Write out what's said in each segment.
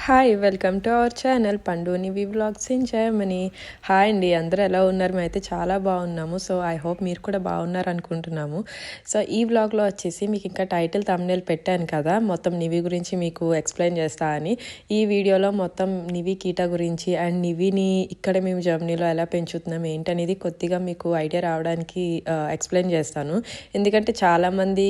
Hi welcome to our channel పండు నివి vlogs in Germany. Hi అండి, అందరూ ఎలా ఉన్నారు? మేమైతే చాలా బాగున్నాము. సో ఐ హోప్ మీరు కూడా బాగున్నారు అనుకుంటున్నాము. సో ఈ వ్లాగ్లో వచ్చేసి మీకు ఇంకా టైటిల్ థంబ్నెయిల్ పెట్టాను కదా, మొత్తం నివి గురించి మీకు ఎక్స్ప్లెయిన్ చేస్తా అని. ఈ వీడియోలో మొత్తం నివి కీటా గురించి అండ్ నివిని ఇక్కడ మేము జర్మనీలో ఎలా పెంచుతున్నాం ఏంటనేది కొద్దిగా మీకు ఐడియా రావడానికి ఎక్స్ప్లెయిన్ చేస్తాను. ఎందుకంటే చాలామంది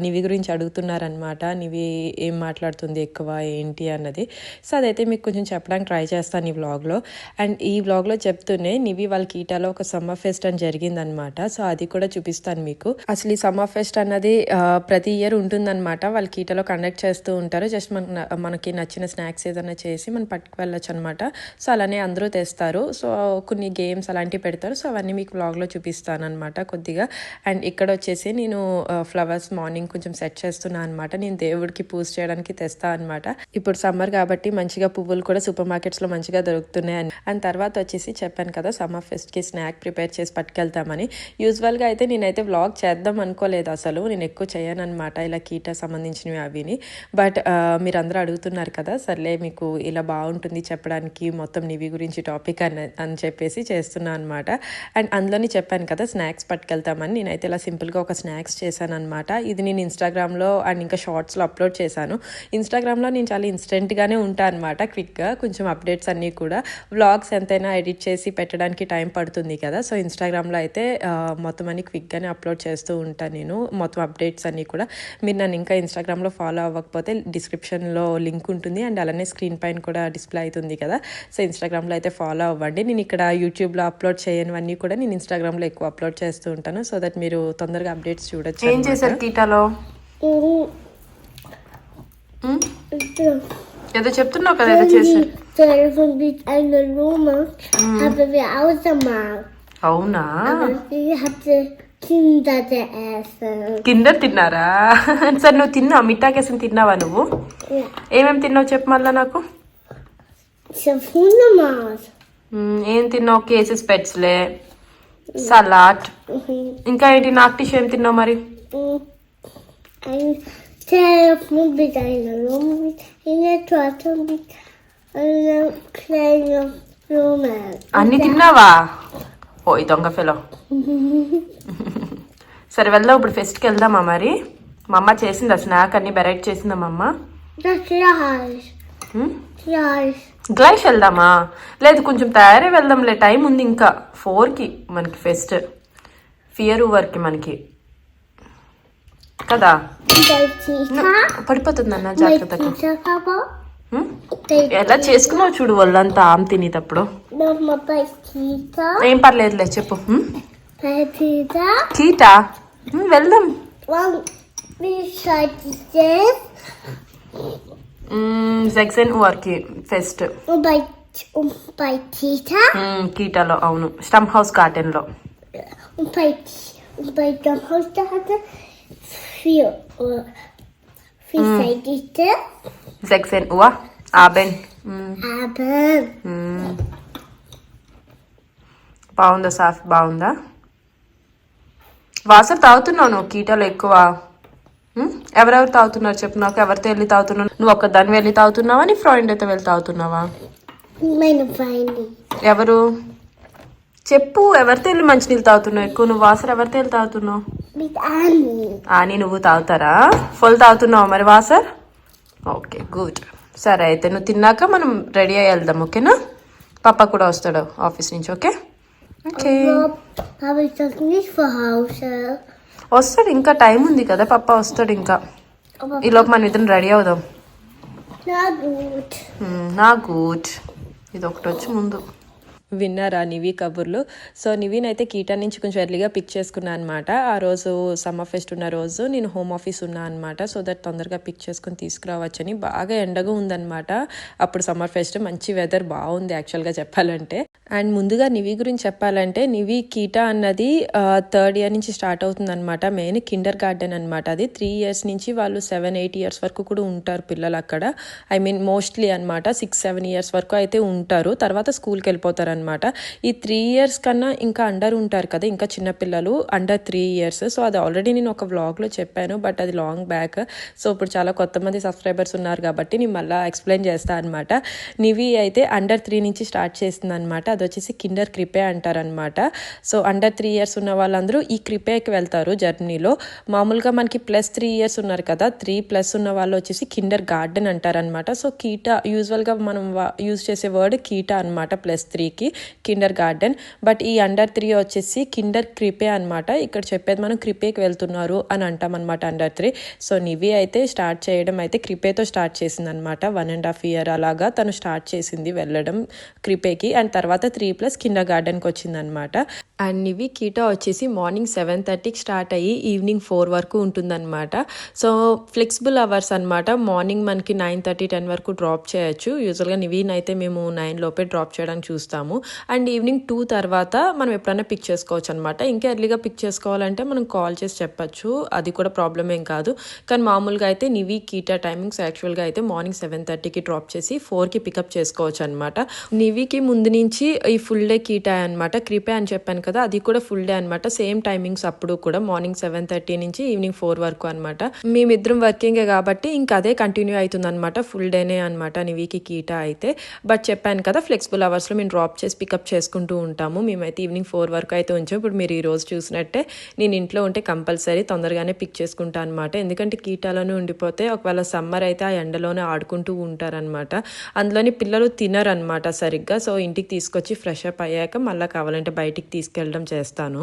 నివి గురించి అడుగుతున్నారనమాట, నివి ఏం మాట్లాడుతుంది ఎక్కువ ఏంటి అన్నది. సో అదైతే మీకు కొంచెం చెప్పడానికి ట్రై చేస్తాను ఈ వ్లాగ్లో. అండ్ ఈ వ్లాగ్లో చెప్తూనే నివి వాళ్ళ కీటాలో ఒక సమ్మర్ ఫెస్ట్ అని జరిగిందనమాట. సో అది కూడా చూపిస్తాను మీకు. అసలు ఈ సమ్మర్ ఫెస్ట్ అన్నది ప్రతి ఇయర్ ఉంటుందన్నమాట. వాళ్ళ కీటాలో కండక్ట్ చేస్తూ ఉంటారు. జస్ట్ మనకి నచ్చిన స్నాక్స్ ఏదైనా చేసి మనం పట్టుకు వెళ్ళొచ్చు అనమాట. సో అలానే అందరూ తెస్తారు. సో కొన్ని గేమ్స్ అలాంటివి పెడతారు. సో అవన్నీ మీకు వ్లాగ్లో చూపిస్తాను అనమాట కొద్దిగా. అండ్ ఇక్కడ వచ్చేసి నేను ఫ్లవర్స్ మార్నింగ్ కొంచెం సెట్ చేస్తున్నాను అనమాట. నేను దేవుడికి పూజ చేయడానికి తెస్తా అనమాట. ఇప్పుడు సమ్మర్ కాబట్టి మంచిగా పువ్వులు కూడా సూపర్ మార్కెట్స్ లో మంచిగా దొరుకుతున్నాయి. అండ్ తర్వాత వచ్చేసి చెప్పాను కదా సమ్మర్ ఫెస్ట్ కి స్నాక్ ప్రిపేర్ చేసి పట్టుకెళ్తామని. యూజువల్ గా అయితే నేనైతే వ్లాగ్ చేద్దాం అనుకోలేదు, అసలు నేను ఎక్కువ చేయను అనమాట ఇలా కీటా సంబంధించినవి అవిని. బట్ మీరందరూ అడుగుతున్నారు కదా, సర్లే మీకు ఇలా బాగుంటుంది చెప్పడానికి మొత్తం నివి గురించి టాపిక్ అని చెప్పేసి చేస్తున్నా అనమాట. అండ్ అందులోని చెప్పాను కదా స్నాక్స్ పట్టుకెళ్తామని. నేనైతే ఇలా సింపుల్గా ఒక స్నాక్స్ చేశాను అనమాట. ఇది నేను ఇన్స్టాగ్రామ్లో అండ్ ఇంకా షార్ట్స్లో అప్లోడ్ చేశాను. ఇన్స్టాగ్రామ్లో నేను చాలా ఇన్స్టెంట్గానే ఉంటా అనమాట, క్విక్గా కొంచెం అప్డేట్స్ అన్నీ కూడా. వ్లాగ్స్ ఎంతైనా ఎడిట్ చేసి పెట్టడానికి టైం పడుతుంది కదా. సో ఇన్స్టాగ్రామ్లో అయితే మొత్తం అన్ని క్విక్గానే అప్లోడ్ చేస్తూ ఉంటాను నేను, మొత్తం అప్డేట్స్ అన్నీ కూడా. మీరు నన్ను ఇంకా ఇన్స్టాగ్రామ్లో ఫాలో అవ్వకపోతే డిస్క్రిప్షన్లో లింక్ ఉంటుంది అండ్ అలానే స్క్రీన్ పైన కూడా డిస్ప్లే అవుతుంది కదా. సో ఇన్స్టాగ్రామ్లో అయితే ఫాలో అవ్వండి. నేను ఇక్కడ యూట్యూబ్లో అప్లోడ్ చేయనివన్నీ కూడా నేను ఇన్స్టాగ్రామ్లో ఎక్కువ అప్లోడ్ చేస్తూ ఉంటాను, సో దట్ మీరు తొందరగా అప్డేట్స్ చూడొచ్చు. ఏం చేశారు కీటాలో? ఏదో చెప్తున్నావు కదా, ఏదో చేశారు. అవునా, కింద తిన్నారా? సరే నువ్వు తిన్నావు, మిఠాకేసం తిన్నావా నువ్వు? ఏమేమి తిన్నావు చెప్పు మళ్ళా నాకు. ఏం తిన్నావు? కేసెస్ పెట్స్లే, సలాడ్, ఇంకా ఏంటి? నాకు టిష్ ఏం తిన్నావు మరి? అన్ని తిన్నావా? పోయి దొంగ ఫెలో. సరే వెళ్దాం ఇప్పుడు, ఫెస్ట్కి వెళ్దామా మరి? మా అమ్మ చేసిందా స్నాక్ అన్ని వెరైటీ చేసిందా మా అమ్మ? గ్లైష్ వెళ్దామా? లేదు కొంచెం తయారై వెళ్దాంలే, టైం ఉంది ఇంకా 4కి మనకి ఫెస్ట్, ఫియర్ వర్కి మనకి కదా. పడిపోతుంది అన్న, జాగ్రత్తగా. ఎలా చేసుకున్నావు చూడు వాళ్ళంతా ఆమె తినేటప్పుడు. ఏం పర్లేదులే చెప్పు. కీటా వెళ్దాం. సెక్షన్ వర్కి ఫెస్ట్ కీటాలో, అవును, స్టమ్ హౌస్ గార్డెన్ లో. Sechsen Uhr Abend. బాగుందా సాఫ్? బాగుందా? వాసన తాగుతున్నావు నువ్వు కీటాలో ఎక్కువ? ఎవరెవరు తాగుతున్నారు చెప్పు నాకు. ఎవరితో వెళ్ళి తాగుతున్నావు? నువ్వు ఒక్కదాన్ని వెళ్ళి తాగుతున్నావా, నీ ఫ్రెండ్ అయితే వెళ్ళి తాగుతున్నావా? ఎవరు చెప్పు, ఎవరితో వెళ్ళి మంచినీళ్ళు తాగుతున్నావు ఎక్కువ నువ్వు? వాసన ఎవరితో వెళ్ళి తాగుతున్నావు? అని నువ్వు తాగుతారా? ఫుల్ తాగుతున్నావు మరి వాసర్? Okay good. సరే అయితే నువ్వు తిన్నాక మనం రెడీ అయ్యి వెళ్దాం, ఓకేనా? పాప కూడా వస్తాడు ఆఫీస్ నుంచి. ఓకే ఓకే వస్తాడు, ఇంకా టైం ఉంది కదా, పాప వస్తాడు ఇంకా. ఈలోపు మనం ఇద్దరం రెడీ అవుదాం. నా గుడ్. ఇది ఒకటి వచ్చి ముందు. విన్నారా నివి కబుర్లు? సో నివినైతే కీటా నుంచి కొంచెం ఎర్లీగా పిక్ చేసుకున్నాను అనమాట. ఆ రోజు సమ్మర్ ఫెస్ట్ ఉన్న రోజు నేను హోమ్ ఆఫీస్ ఉన్నా అనమాట. సో దట్ తొందరగా పిక్ చేసుకుని తీసుకురావచ్చని. బాగా ఎండగా ఉందన్నమాట అప్పుడు సమ్మర్ ఫెస్ట్, మంచి వెదర్ బాగుంది యాక్చువల్గా చెప్పాలంటే. అండ్ ముందుగా నివి గురించి చెప్పాలంటే, నివి కీటా అన్నది 3rd ఇయర్ నుంచి స్టార్ట్ అవుతుంది అనమాట. మెయిన్ కిండర్ గార్డెన్ అనమాట. అది 3 years నుంచి వాళ్ళు 7-8 years వరకు కూడా ఉంటారు పిల్లలు అక్కడ. ఐ మీన్ మోస్ట్లీ అనమాట 6-7 years వరకు అయితే ఉంటారు. తర్వాత స్కూల్కి వెళ్ళిపోతారు అనమాట. అనమాట. ఈ 3 ఇయర్స్ కన్నా ఇంకా అండర్ ఉంటారు కదా, ఇంకా చిన్నపిల్లలు అండర్ 3 ఇయర్స్. సో అది ఆల్రెడీ నేను ఒక వ్లాగ్లో చెప్పాను, బట్ అది లాంగ్ బ్యాక్. సో ఇప్పుడు చాలా కొత్త మంది సబ్స్క్రైబర్స్ ఉన్నారు కాబట్టి నేను మళ్ళీ ఎక్స్ప్లెయిన్ చేస్తాను అనమాట. నివి అయితే అండర్ 3 నుంచి స్టార్ట్ చేస్తుంది అనమాట. అది వచ్చేసి కిండర్ క్రిపే అంటారనమాట. సో అండర్ 3 ఇయర్స్ ఉన్న వాళ్ళందరూ ఈ క్రిపేకి వెళ్తారు జర్నీలో. మామూలుగా మనకి +3 ఇయర్స్ ఉన్నారు కదా, 3+ ఉన్న వాళ్ళు వచ్చేసి కిండర్ గార్డెన్ అంటారనమాట. సో కీటా యూజువల్గా మనం యూజ్ చేసే వర్డ్ కీటా అనమాట +3కి, కిండర్ గార్డెన్. బట్ ఈ అండర్ 3 వచ్చేసి కిండర్ క్రిపే అనమాట. ఇక్కడ చెప్పేది మనం క్రిపేకి వెళ్తున్నారు అని అంటాం అనమాట అండర్ 3. సో నివి అయితే స్టార్ట్ చేయడం అయితే క్రిపేతో స్టార్ట్ చేసింది అనమాట. 1.5 ఇయర్ అలాగా తను స్టార్ట్ చేసింది వెళ్ళడం క్రిపేకి. అండ్ తర్వాత 3+ కిండర్ గార్డెన్కి వచ్చిందనమాట. అండ్ నివి కీటా వచ్చేసి మార్నింగ్ 7:30కి స్టార్ట్ అయ్యి ఈవినింగ్ 4 వరకు ఉంటుందన్నమాట. సో ఫ్లెక్సిబుల్ అవర్స్ అనమాట. మార్నింగ్ మనకి 9:30, 10 వరకు డ్రాప్ చేయొచ్చు. యూజువల్గా నివీన్ అయితే మేము 9 లోపే డ్రాప్ చేయడానికి చూస్తాము. అండ్ ఈవినింగ్ 2 తర్వాత మనం ఎప్పుడైనా పిక్ చేసుకోవచ్చు అనమాట. ఇంకా ఎర్లీగా పిక్ చేసుకోవాలంటే మనం కాల్ చేసి చెప్పచ్చు, అది కూడా ప్రాబ్లం ఏం కాదు. కానీ మామూలుగా అయితే నివి కీటా టైమింగ్స్ యాక్చువల్గా అయితే మార్నింగ్ 7:30కి డ్రాప్ చేసి 4కి పికప్ చేసుకోవచ్చు అనమాట. నివికి ముందు నుంచి ఈ ఫుల్ డే కీటా అనమాట. క్రిపే అని చెప్పాను కదా, అది కూడా ఫుల్ డే అనమాట. సేమ్ టైమింగ్స్ అప్పుడు కూడా మార్నింగ్ 7:30 నుంచి ఈవినింగ్ 4 వరకు అనమాట. మేమిద్దరం వర్కింగే కాబట్టి ఇంకా అదే కంటిన్యూ అవుతుంది అనమాట. ఫుల్ డేనే అనమాట నివికి కీటా అయితే. బట్ చెప్పాను కదా, ఫ్లెక్సిబుల్ అవర్స్లో మేము డ్రాప్ చేసి పికప్ చేసుకుంటూ ఉంటాము. మేమైతే ఈవినింగ్ 4 వరకు అయితే ఉంచాం. ఇప్పుడు మీరు ఈ రోజు చూసినట్టే నేను ఇంట్లో ఉంటే కంపల్సరీ తొందరగానే పిక్ చేసుకుంటాను అనమాట. ఎందుకంటే కీటాలోనే ఉండిపోతే ఒకవేళ సమ్మర్ అయితే ఆ ఎండలోనే ఆడుకుంటూ ఉంటారనమాట. అందులోని పిల్లలు తినరనమాట సరిగ్గా. సో ఇంటికి తీసుకొచ్చి ఫ్రెష్ అప్ అయ్యాక మళ్ళీ కావాలంటే బయటికి తీసుకెళ్ళడం చేస్తాను.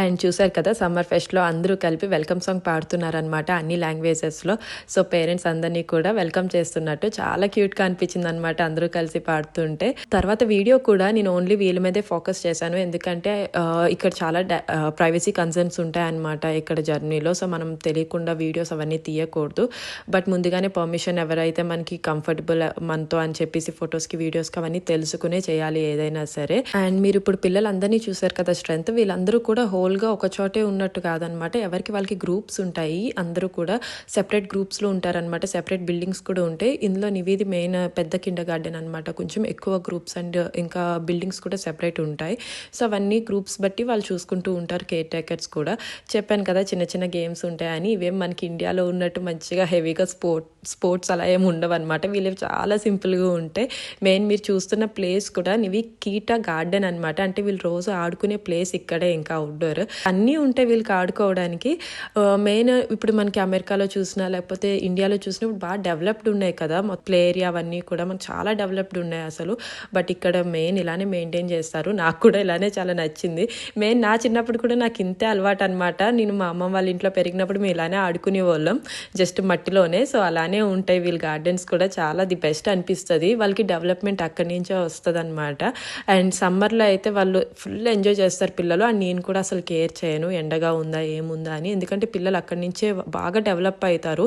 అండ్ చూసారు కదా, సమ్మర్ ఫెస్ట్లో అందరూ కలిపి వెల్కమ్ సాంగ్ పాడుతున్నారనమాట అన్ని లాంగ్వేజెస్లో. సో పేరెంట్స్ అందరినీ కూడా వెల్కమ్ చేస్తున్నట్టు చాలా క్యూట్గా అనిపించింది అనమాట అందరూ కలిసి పాడుతుంటే. తర్వాత వీడియో కూడా నేను ఓన్లీ వీళ్ళ మీదే ఫోకస్ చేశాను, ఎందుకంటే ఇక్కడ చాలా ప్రైవసీ కన్సర్న్స్ ఉంటాయన్నమాట ఇక్కడ జర్నీలో. సో మనం తెలియకుండా వీడియోస్ అవన్నీ తీయకూడదు. బట్ ముందుగానే పర్మిషన్ ఎవరైతే మనకి కంఫర్టబుల్ మనతో అని చెప్పేసి ఫొటోస్కి వీడియోస్కి అవన్నీ తెలుసుకునే చేయాలి ఏదైనా సరే. అండ్ మీరు ఇప్పుడు పిల్లలందరినీ చూసారు కదా స్ట్రెంత్, వీళ్ళందరూ కూడా హోల్గా ఒక చోటే ఉన్నట్టు కాదనమాట. ఎవరికి వాళ్ళకి గ్రూప్స్ ఉంటాయి, అందరూ కూడా సెపరేట్ గ్రూప్స్లో ఉంటారనమాట. సెపరేట్ బిల్డింగ్స్ కూడా ఉంటాయి. ఇందులో నివేది మెయిన్ పెద్ద కిండర్ గార్డెన్ అనమాట. కొంచెం ఎక్కువ గ్రూప్స్ అండ్ ఇంకా బిల్డింగ్స్ కూడా సెపరేట్ ఉంటాయి. సో అవన్నీ గ్రూప్స్ బట్టి వాళ్ళు చూసుకుంటూ ఉంటారు, కేర్ టేకర్స్ కూడా. చెప్పాను కదా చిన్న చిన్న గేమ్స్ ఉంటాయని. ఇవేం మనకి ఇండియాలో ఉన్నట్టు మంచిగా హెవీగా స్పోర్ట్స్ అలా ఏమి ఉండవు అనమాట. వీళ్ళవి చాలా సింపుల్గా ఉంటాయి. మెయిన్ మీరు చూస్తున్న ప్లేస్ కూడా నివి కీటా గార్డెన్ అనమాట. అంటే వీళ్ళు రోజు ఆడుకునే ప్లేస్ ఇక్కడే, ఇంకా అవుట్డోర్ అన్నీ ఉంటాయి వీళ్ళకి ఆడుకోవడానికి. మెయిన్ ఇప్పుడు మనకి అమెరికాలో చూసినా లేకపోతే ఇండియాలో చూసినా ఇప్పుడు బాగా డెవలప్డ్ ఉన్నాయి కదా, ప్లే ఏరియా అవన్నీ కూడా మనకు చాలా డెవలప్డ్ ఉన్నాయి అసలు. బట్ ఇక్కడ మెయిన్ ఇలానే మెయింటైన్ చేస్తారు. నాకు కూడా ఇలానే చాలా నచ్చింది. మెయిన్ నా చిన్నప్పుడు కూడా నాకు ఇంతే అలవాటు అనమాట. నేను మా అమ్మమ్మ వాళ్ళ ఇంట్లో పెరిగినప్పుడు మేము ఇలానే ఆడుకునే వాళ్ళం, జస్ట్ మట్టిలోనే. సో అలానే ఉంటాయి వీళ్ళ గార్డెన్స్ కూడా. చాలా ది బెస్ట్ అనిపిస్తుంది. వాళ్ళకి డెవలప్మెంట్ అక్కడి నుంచే వస్తుంది అనమాట. అండ్ సమ్మర్లో అయితే వాళ్ళు ఫుల్ ఎంజాయ్ చేస్తారు పిల్లలు. అండ్ నేను కూడా అసలు కేర్ చేయను ఎండగా ఉందా ఏముందా అని, ఎందుకంటే పిల్లలు అక్కడి నుంచే బాగా డెవలప్ అవుతారు.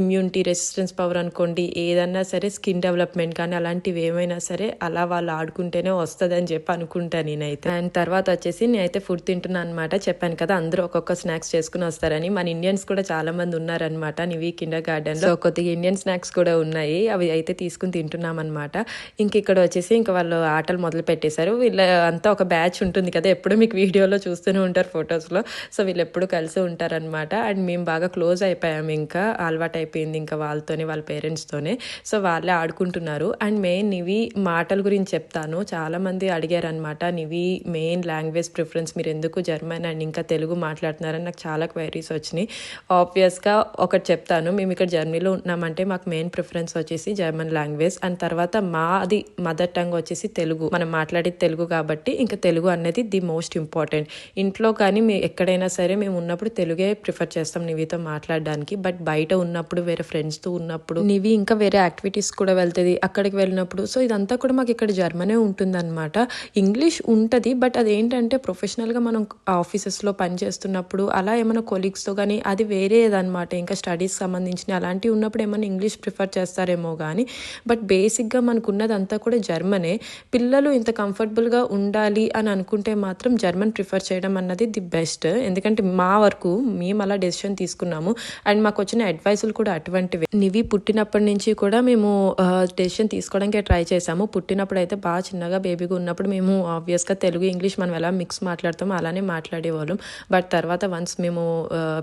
ఇమ్యూనిటీ, రెసిస్టెన్స్ పవర్ అనుకోండి, ఏదన్నా సరే స్కిన్ డెవలప్మెంట్ కానీ అలాంటివి ఏమైనా సరే అలా వాళ్ళు ఆడుకుంటేనే వస్తుంది అని చెప్పి అనుకుంటాను నేనైతే. అండ్ తర్వాత వచ్చేసి నేనైతే ఫుడ్ తింటున్నాను అనమాట. చెప్పాను కదా అందరూ ఒక్కొక్క స్నాక్స్ చేసుకుని వస్తారని. మన ఇండియన్స్ కూడా చాలా మంది ఉన్నారనమాట నివి కిండర్ గార్డెన్ లో. కొద్దిగా ఇండియన్ స్నాక్స్ కూడా ఉన్నాయి, అవి అయితే తీసుకుని తింటున్నాం అనమాట. ఇంక ఇక్కడ వచ్చేసి ఇంకా వాళ్ళు ఆటలు మొదలు పెట్టేశారు. వీళ్ళ అంతా ఒక బ్యాచ్ ఉంటుంది కదా, ఎప్పుడు మీకు వీడియోలో చూస్తూనే ఉంటారు ఫొటోస్లో. సో వీళ్ళు ఎప్పుడు కలిసి ఉంటారనమాట. అండ్ మేము బాగా క్లోజ్ అయిపోయాము, ఇంకా అలవాటు అయిపోయింది ఇంకా వాళ్ళతోనే, వాళ్ళ పేరెంట్స్తోనే. సో వాళ్ళే ఆడుకుంటున్నారు. అండ్ మెయిన్ నివి మాటల గురించి చెప్తాను. చాలామంది అడిగారనమాట నివి మెయిన్ లాంగ్వేజ్ ప్రిఫరెన్స్ మీరు ఎందుకు జర్మన్ అండ్ ఇంకా తెలుగు మాట్లాడుతున్నారని నాకు చాలా క్వైరీస్ వచ్చినాయి. ఆబ్వియస్గా ఒకటి చెప్తాను, మేము ఇక్కడ జర్మనీలో ఉన్నాం తీసుకున్నామంటే మాకు మెయిన్ ప్రిఫరెన్స్ వచ్చేసి జర్మన్ లాంగ్వేజ్, అండ్ తర్వాత మాది మదర్ టంగ్ వచ్చేసి తెలుగు, మనం మాట్లాడేది తెలుగు కాబట్టి ఇంకా తెలుగు అనేది ది మోస్ట్ ఇంపార్టెంట్. ఇంట్లో కానీ ఎక్కడైనా సరే మేము ఉన్నప్పుడు తెలుగే ప్రిఫర్ చేస్తాం నివితో మాట్లాడడానికి. బట్ బయట ఉన్నప్పుడు వేరే ఫ్రెండ్స్తో ఉన్నప్పుడు నివి ఇంకా వేరే యాక్టివిటీస్ కూడా వెళ్తుంది అక్కడికి వెళ్ళినప్పుడు. సో ఇదంతా కూడా మాకు ఇక్కడ జర్మనే ఉంటుందన్నమాట. ఇంగ్లీష్ ఉంటుంది బట్ అదేంటంటే ప్రొఫెషనల్గా మనం ఆఫీసెస్లో పనిచేస్తున్నప్పుడు అలా ఏమైనా కొలీగ్స్తో కానీ అది వేరేదన్నమాట. ఇంకా స్టడీస్ సంబంధించిన అలాంటివి ఉన్నప్పుడు ఏమైనా ఇంగ్లీష్ ప్రిఫర్ చేస్తారేమో కానీ బట్ బేసిక్గా మనకున్నదంతా కూడా జర్మనే. పిల్లలు ఇంత కంఫర్టబుల్గా ఉండాలి అని అనుకుంటే మాత్రం జర్మన్ ప్రిఫర్ చేయడం అన్నది ది బెస్ట్. ఎందుకంటే మా వరకు మేము అలా డెసిషన్ తీసుకున్నాము అండ్ మాకు వచ్చిన అడ్వైసులు కూడా అటువంటివి. నివి పుట్టినప్పటి నుంచి కూడా మేము డెసిషన్ తీసుకోవడానికి ట్రై చేసాము. పుట్టినప్పుడు అయితే బాగా చిన్నగా బేబీగా ఉన్నప్పుడు మేము ఆబ్వియస్గా తెలుగు ఇంగ్లీష్ మనం ఎలా మిక్స్ మాట్లాడతామో అలానే మాట్లాడేవాళ్ళం. బట్ తర్వాత వన్స్ మేము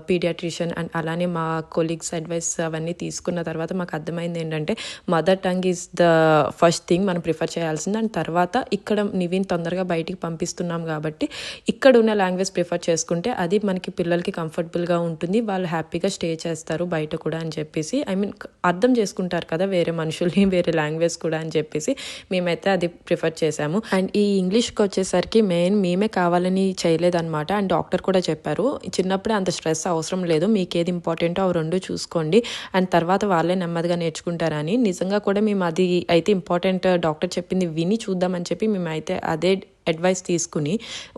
పీడియాట్రిషియన్ అండ్ అలానే మా కొలీగ్స్ అడ్వైస్ అవన్నీ తీసుకున్న తర్వాత మాకు అర్థమైంది ఏంటంటే mother tongue is the first thing మనం ప్రిఫర్ చేయాల్సింది. అండ్ తర్వాత ఇక్కడ నివిని తొందరగా బయటికి పంపిస్తున్నాం కాబట్టి ఇక్కడ ఉన్న లాంగ్వేజ్ ప్రిఫర్ చేసుకుంటే అది మనకి పిల్లలకి కంఫర్టబుల్గా ఉంటుంది, వాళ్ళు హ్యాపీగా స్టే చేస్తారు బయట కూడా అని చెప్పేసి, ఐ మీన్ అర్థం చేసుకుంటారు కదా వేరే మనుషుల్ని వేరే లాంగ్వేజ్ కూడా అని చెప్పేసి మేమైతే అది ప్రిఫర్ చేసాము. అండ్ ఈ ఇంగ్లీష్కి వచ్చేసరికి మేమే కావాలని చేయలేదన్నమాట. అండ్ డాక్టర్ కూడా చెప్పారు చిన్నప్పుడే అంత స్ట్రెస్ అవసరం లేదు, మీకు ఏది ఇంపార్టెంటో అవి రెండు చూసుకోండి అండ్ తర్వాత వాళ్ళే నెమ్మదిగా నేర్చుకుంటారని. నిజంగా కూడా మేము అది అయితే ఇంపార్టెంట్ డాక్టర్ చెప్పింది విని చూద్దామని చెప్పి మేమైతే అదే అడ్వైస్ తీసుకుని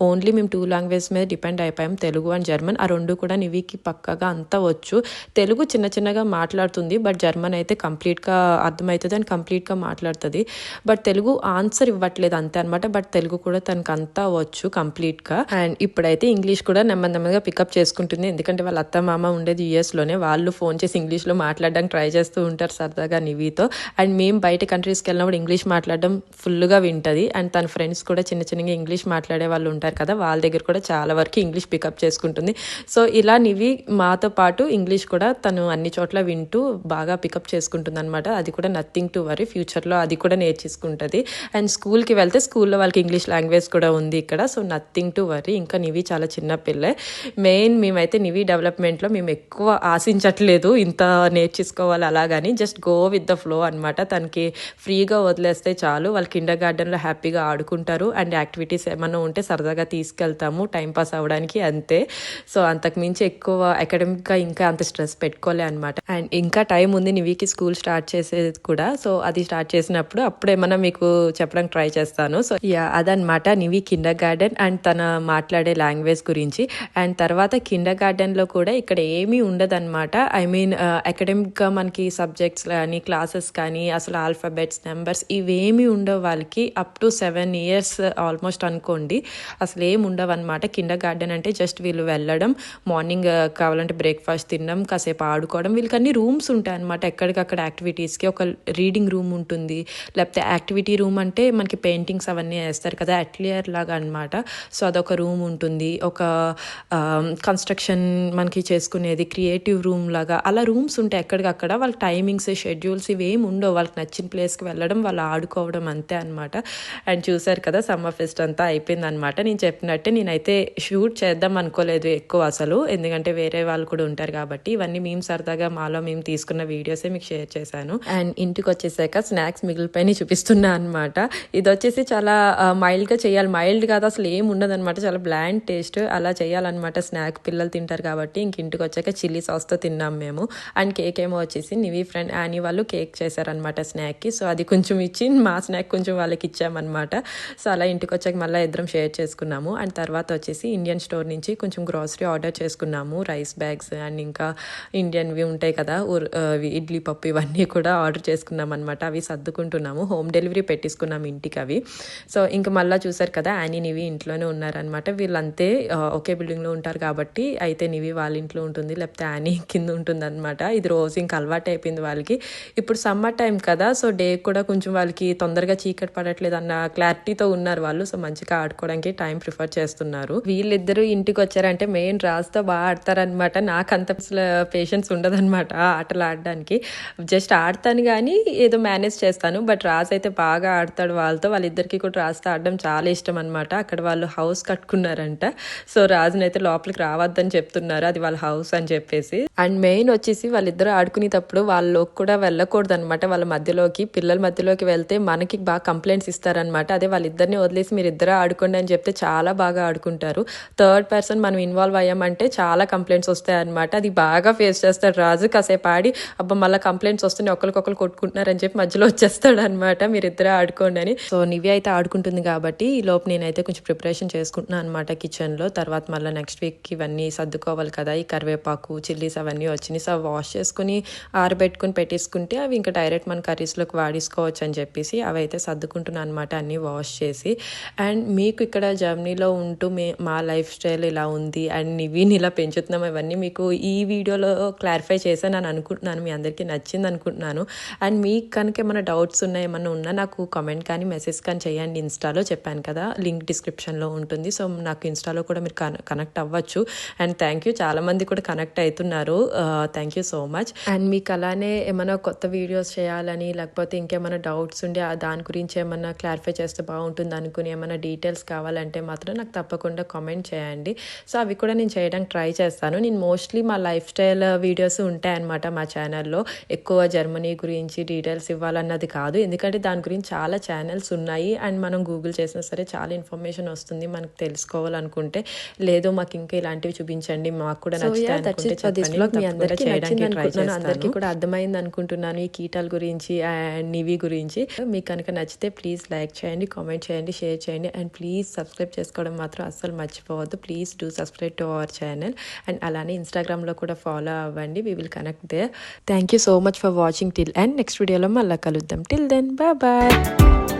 ఓన్లీ మేము 2 లాంగ్వేజ్ మీద డిపెండ్ అయిపోయాం, తెలుగు అండ్ జర్మన్. ఆ రెండు కూడా నివికి పక్కగా అంతా వచ్చు. తెలుగు చిన్న చిన్నగా మాట్లాడుతుంది బట్ జర్మన్ అయితే కంప్లీట్గా అర్థమవుతుంది అండ్ కంప్లీట్గా మాట్లాడుతుంది. బట్ తెలుగు ఆన్సర్ ఇవ్వట్లేదు అంతే అనమాట. బట్ తెలుగు కూడా తనకు అంతా వచ్చు కంప్లీట్గా. అండ్ ఇప్పుడైతే ఇంగ్లీష్ కూడా నెమ్మదిగా పికప్ చేసుకుంటుంది. ఎందుకంటే వాళ్ళ అత్త మామ ఉండేది యూఎస్లోనే, వాళ్ళు ఫోన్ చేసి ఇంగ్లీష్లో మాట్లాడడానికి ట్రై చేస్తూ ఉంటారు సరదాగా నివితో. అండ్ మేము బయట కంట్రీస్కి వెళ్ళినప్పుడు ఇంగ్లీష్ మాట్లాడడం ఫుల్గా వింటుంది. అండ్ తన ఫ్రెండ్స్ కూడా చిన్న ఇంగ్లీష్ మాట్లాడే వాళ్ళు ఉంటారు కదా, వాళ్ళ దగ్గర కూడా చాలా వరకు ఇంగ్లీష్ పికప్ చేసుకుంటుంది. సో ఇలా నివి మాతో పాటు ఇంగ్లీష్ కూడా తను అన్ని చోట్ల వింటూ బాగా పికప్ చేసుకుంటుంది అనమాట. అది కూడా నథింగ్ టు వరీ, ఫ్యూచర్లో అది కూడా నేర్చేసుకుంటుంది. అండ్ స్కూల్కి వెళ్తే స్కూల్లో వాళ్ళకి ఇంగ్లీష్ లాంగ్వేజ్ కూడా ఉంది ఇక్కడ. So nothing to worry. ఇంకా నివి చాలా చిన్న పిల్లే. మేమైతే నివి డెవలప్మెంట్లో మేము ఎక్కువ ఆశించట్లేదు ఇంత నేర్చేసుకోవాలి అలాగని, just go with the flow అనమాట. తనకి ఫ్రీగా వదిలేస్తే చాలు, వాళ్ళు కిండర్ గార్డెన్లో హ్యాపీగా ఆడుకుంటారు అండ్ యాక్టివిటీస్ ఏమన్నా ఉంటే సరదాగా తీసుకెళ్తాము టైంపాస్ అవ్వడానికి అంతే. సో అంతకుమించి ఎక్కువ అకాడమిక్గా ఇంకా అంత స్ట్రెస్ పెట్టుకోలే అనమాట. అండ్ ఇంకా టైం ఉంది నివికి స్కూల్ స్టార్ట్ చేసేది కూడా. సో అది స్టార్ట్ చేసినప్పుడు అప్పుడేమన్నా మీకు చెప్పడానికి ట్రై చేస్తాను. సో అదనమాట నివి కిండర్ గార్డెన్ అండ్ తన మాట్లాడే లాంగ్వేజ్ గురించి. అండ్ తర్వాత కిండర్ గార్డెన్లో కూడా ఇక్కడ ఏమీ ఉండదన్నమాట. ఐ మీన్ అకాడమిక్గా మనకి సబ్జెక్ట్స్ కానీ క్లాసెస్ కానీ అసలు ఆల్ఫాబెట్స్ నెంబర్స్ ఇవేమీ ఉండవు వాళ్ళకి. అప్ టు 7 years ఆల్మోస్ట్ అనుకోండి, అసలు ఏమి ఉండవు అనమాట. కిండర్ గార్డెన్ అంటే జస్ట్ వీళ్ళు వెళ్ళడం, మార్నింగ్ కావాలంటే బ్రేక్ఫాస్ట్ తినడం, కాసేపు ఆడుకోవడం. వీళ్ళకి అన్ని రూమ్స్ ఉంటాయి అనమాట ఎక్కడికక్కడ యాక్టివిటీస్కి. ఒక రీడింగ్ రూమ్ ఉంటుంది, లేకపోతే యాక్టివిటీ రూమ్ అంటే మనకి పెయింటింగ్స్ అవన్నీ వేస్తారు కదా అట్లియర్ లాగా అనమాట. సో అదొక రూమ్ ఉంటుంది. ఒక కన్స్ట్రక్షన్ మనకి చేసుకునేది క్రియేటివ్ రూమ్ లాగా అలా రూమ్స్ ఉంటాయి ఎక్కడికక్కడ. వాళ్ళ టైమింగ్స్ షెడ్యూల్స్ ఇవేమి ఉండవు, వాళ్ళకి నచ్చిన ప్లేస్కి వెళ్ళడం, వాళ్ళు ఆడుకోవడం అంతే అనమాట. అండ్ చూసారు కదా సమ్మర్ ఫెస్ట్ అంతా అయిపోయింది అనమాట. నేను చెప్పినట్టే నేనైతే షూట్ చేద్దాం అనుకోలేదు ఎక్కువ అసలు, ఎందుకంటే వేరే వాళ్ళు కూడా ఉంటారు కాబట్టి. ఇవన్నీ మేము సరదాగా మాలో మేము తీసుకున్న వీడియోసే మీకు షేర్ చేశాను. అండ్ ఇంటికి వచ్చేసాక స్నాక్స్ మిగిలిపోయి చూపిస్తున్నా అనమాట. ఇది వచ్చేసి చాలా మైల్డ్గా చేయాలి, మైల్డ్ కాదు అసలు ఏం ఉండదు అనమాట, చాలా బ్లాండ్ టేస్ట్ అలా చేయాలన్నమాట. స్నాక్ పిల్లలు తింటారు కాబట్టి. ఇంక ఇంటికి వచ్చాక చిల్లీ సాస్తో తిన్నాం మేము. అండ్ కేక్ ఏమో వచ్చేసి నివి ఫ్రెండ్ యానీ వాళ్ళు కేక్ చేశారనమాట స్నాక్కి. సో అది కొంచెం ఇచ్చి మా స్నాక్ కొంచెం వాళ్ళకి ఇచ్చామన్నమాట. సో అలా ఇంటికి వచ్చాక మళ్ళీ ఇద్దరం షేర్ చేసుకున్నాము. అండ్ తర్వాత వచ్చేసి ఇండియన్ స్టోర్ నుంచి కొంచెం గ్రాసరీ ఆర్డర్ చేసుకున్నాము, రైస్ బ్యాగ్స్ అండ్ ఇంకా ఇండియన్వి ఉంటాయి కదా ఇడ్లీ పప్పు ఇవన్నీ కూడా ఆర్డర్ చేసుకున్నాం అనమాట. అవి సర్దుకుంటున్నాము, హోమ్ డెలివరీ పెట్టించుకున్నాము ఇంటికి అవి. సో ఇంకా మళ్ళీ చూసారు కదా యానీ నివి ఇంట్లోనే ఉన్నారనమాట. వీళ్ళంతే ఒకే బిల్డింగ్లో ఉంటారు కాబట్టి అయితే నివి వాళ్ళ ఇంట్లో ఉంటుంది, లేకపోతే యానీ కింద ఉంటుంది అనమాట. ఇది రోజు ఇంకా అలవాటు అయిపోయింది వాళ్ళకి. ఇప్పుడు సమ్మర్ టైం కదా, సో డే కూడా కొంచెం వాళ్ళకి తొందరగా చీకటి పడట్లేదు అన్న క్లారిటీతో ఉన్నారు వాళ్ళు. వాళ్ళు. సో మంచిగా ఆడుకోవడానికి టైం ప్రిఫర్ చేస్తున్నారు. వీళ్ళిద్దరూ ఇంటికి వచ్చారంటే మెయిన్ రాజుతో బాగా ఆడతారనమాట. నాకు అంత పేషెన్స్ ఉండదన్నమాట ఆటలు ఆడడానికి. జస్ట్ ఆడతాను కానీ ఏదో మేనేజ్ చేస్తాను. బట్ రాజు అయితే బాగా ఆడతాడు వాళ్ళతో. వాళ్ళిద్దరికి కూడా రాజుతో ఆడడం చాలా ఇష్టం అనమాట. అక్కడ వాళ్ళు హౌస్ కట్టుకున్నారంట. సో రాజునైతే లోపలికి రావద్దని చెప్తున్నారు, అది వాళ్ళ హౌస్ అని చెప్పేసి. అండ్ మెయిన్ వచ్చేసి వాళ్ళిద్దరు ఆడుకునేటప్పుడు వాళ్ళలోకి కూడా వెళ్ళకూడదు అనమాట. వాళ్ళ మధ్యలోకి, పిల్లల మధ్యలోకి వెళ్తే మనకి బాగా కంప్లైంట్స్ ఇస్తారనమాట. అదే వాళ్ళిద్దరిని వదిలేసి మీరు ఇద్దరు ఆడుకోండి అని చెప్తే చాలా బాగా ఆడుకుంటారు. థర్డ్ పర్సన్ మనం ఇన్వాల్వ్ అయ్యామంటే చాలా కంప్లైంట్స్ వస్తాయి అనమాట. అది బాగా ఫేస్ చేస్తాడు రాజు. కాసేపు ఆడి అబ్బా మళ్ళీ కంప్లైంట్స్ వస్తున్నాయి, ఒకరికొకరు కొట్టుకుంటున్నారని చెప్పి మధ్యలో వచ్చేస్తాడు అనమాట, మీరిద్దరే ఆడుకోండి అని. సో నివ్య అయితే ఆడుకుంటుంది కాబట్టి ఈ లోపు నేనైతే కొంచెం ప్రిపరేషన్ చేసుకుంటున్నాను అనమాట కిచెన్లో. తర్వాత మళ్ళీ నెక్స్ట్ వీక్కి ఇవన్నీ సర్దుకోవాలి కదా. ఈ కరివేపాకు, చిల్లీస్ అవన్నీ వచ్చినాయి. సో వాష్ చేసుకుని ఆరబెట్టుకుని పెట్టేసుకుంటే అవి ఇంకా డైరెక్ట్ మన కర్రీస్లోకి వాడేసుకోవచ్చు అని చెప్పేసి అవి అయితే సర్దుకుంటున్నాను అనమాట, అన్నీ వాష్ చేసి. అండ్ మీకు ఇక్కడ జర్మనీలో ఉంటూ మా లైఫ్ స్టైల్ ఇలా ఉంది అండ్ నివ్యని ఇలా పెంచుతున్నాం, ఇవన్నీ మీకు ఈ వీడియోలో క్లారిఫై చేశాను అని అనుకుంటున్నాను. మీ అందరికీ నచ్చింది అనుకుంటున్నాను. అండ్ మీకు కనుక ఏమైనా డౌట్స్ ఉన్నాయి, ఏమన్నా ఉన్నా నాకు కామెంట్ కానీ మెసేజ్ కానీ చేయండి. ఇన్స్టాలో చెప్పాను కదా, లింక్ డిస్క్రిప్షన్లో ఉంటుంది. సో నాకు ఇన్స్టాలో కూడా మీరు కనెక్ట్ అవ్వచ్చు. అండ్ థ్యాంక్ యూ, చాలామంది కూడా కనెక్ట్ అవుతున్నారు. Thank you so much. And మీకు అలానే ఏమైనా కొత్త వీడియోస్ చేయాలని లేకపోతే ఇంకేమైనా డౌట్స్ ఉండి దాని గురించి ఏమైనా క్లారిఫై చేస్తే బాగుంటుంది అనుకుని ఏమైనా డీటెయిల్స్ కావాలంటే మాత్రం నాకు తప్పకుండా కామెంట్ చేయండి. సో అవి కూడా నేను చేయడానికి ట్రై చేస్తాను. నేను మోస్ట్లీ మా లైఫ్ స్టైల్ వీడియోస్ ఉంటాయన్నమాట మా ఛానల్లో. ఎక్కువ జర్మనీ గురించి డీటెయిల్స్ ఇవ్వాలన్నది కాదు, ఎందుకంటే దాని గురించి చాలా ఛానల్స్ ఉన్నాయి. అండ్ మనం గూగుల్ చేసినా సరే చాలా ఇన్ఫర్మేషన్ వస్తుంది మనకు తెలుసుకోవాలనుకుంటే. లేదు మాకు ఇంకా ఇలాంటివి చూపించండి, మాకు కూడా నచ్చుతాయి అనుకుంటే చెప్పండి, మీ అందరికీ నచ్చింది అనుకుంటున్నాను. అందరికీ కూడా అర్థమైంది అనుకుంటున్నాను ఈ కీటాల గురించి అండ్ నివి గురించి. మీకు కనుక నచ్చితే ప్లీజ్ లైక్ చేయండి, కామెంట్ చేయండి, షేర్ చేయండి. అండ్ ప్లీజ్ సబ్స్క్రైబ్ చేసుకోవడం మాత్రం అస్సలు మర్చిపోవద్దు. Please do subscribe to our channel. And అలానే ఇన్స్టాగ్రామ్లో కూడా ఫాలో అవ్వండి. We will connect there. Thank you so much for watching till and next వీడియోలో మళ్ళీ కలుద్దాం. Till then bye bye.